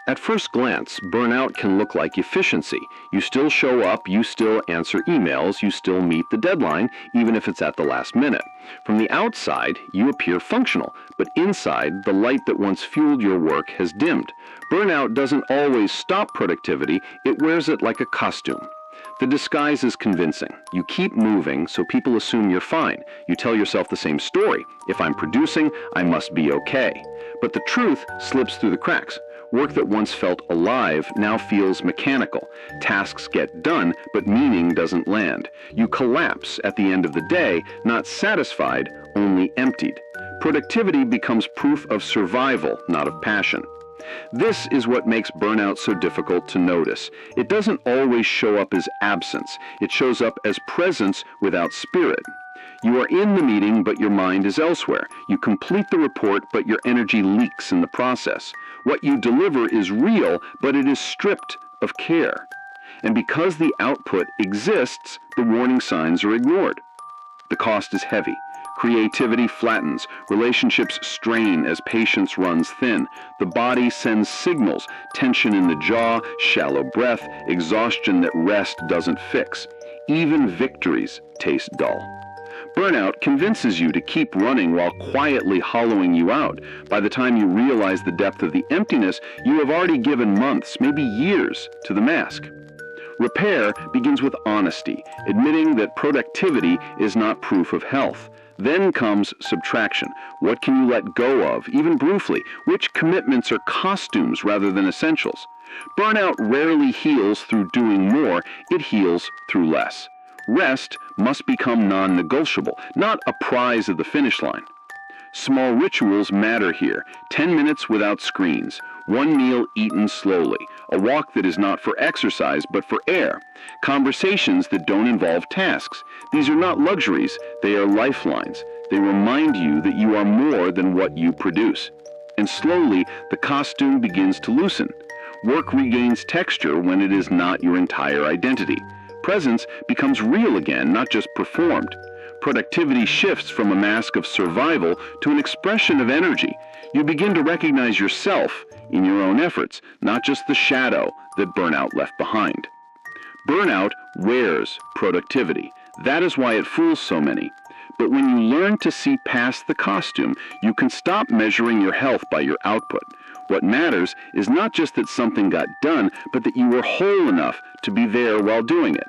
At first glance, burnout can look like efficiency. You still show up, you still answer emails, you still meet the deadline, even if it's at the last minute. From the outside, you appear functional, but inside, the light that once fueled your work has dimmed. Burnout doesn't always stop productivity, it wears it like a costume. The disguise is convincing. You keep moving, so people assume you're fine. You tell yourself the same story. If I'm producing, I must be okay. But the truth slips through the cracks. Work that once felt alive now feels mechanical. Tasks get done, but meaning doesn't land. You collapse at the end of the day, not satisfied, only emptied. Productivity becomes proof of survival, not of passion. This is what makes burnout so difficult to notice. It doesn't always show up as absence. It shows up as presence without spirit. You are in the meeting, but your mind is elsewhere. You complete the report, but your energy leaks in the process. What you deliver is real, but it is stripped of care. And because the output exists, the warning signs are ignored. The cost is heavy. Creativity flattens, relationships strain as patience runs thin. The body sends signals, tension in the jaw, shallow breath, exhaustion that rest doesn't fix. Even victories taste dull. Burnout convinces you to keep running while quietly hollowing you out. By the time you realize the depth of the emptiness, you have already given months, maybe years, to the mask. Repair begins with honesty, admitting that productivity is not proof of health. Then comes subtraction. What can you let go of, even briefly? Which commitments are costumes rather than essentials? Burnout rarely heals through doing more, it heals through less. Rest must become non-negotiable, not a prize of the finish line. Small rituals matter here. 10 minutes without screens, one meal eaten slowly, a walk that is not for exercise but for air, conversations that don't involve tasks. These are not luxuries, they are lifelines. They remind you that you are more than what you produce. And slowly, the costume begins to loosen. Work regains texture when it is not your entire identity. Presence becomes real again, not just performed. Productivity shifts from a mask of survival to an expression of energy. You begin to recognize yourself in your own efforts, not just the shadow that burnout left behind. Burnout wears productivity. That is why it fools so many. But when you learn to see past the costume, you can stop measuring your health by your output. What matters is not just that something got done, but that you were whole enough to be there while doing it.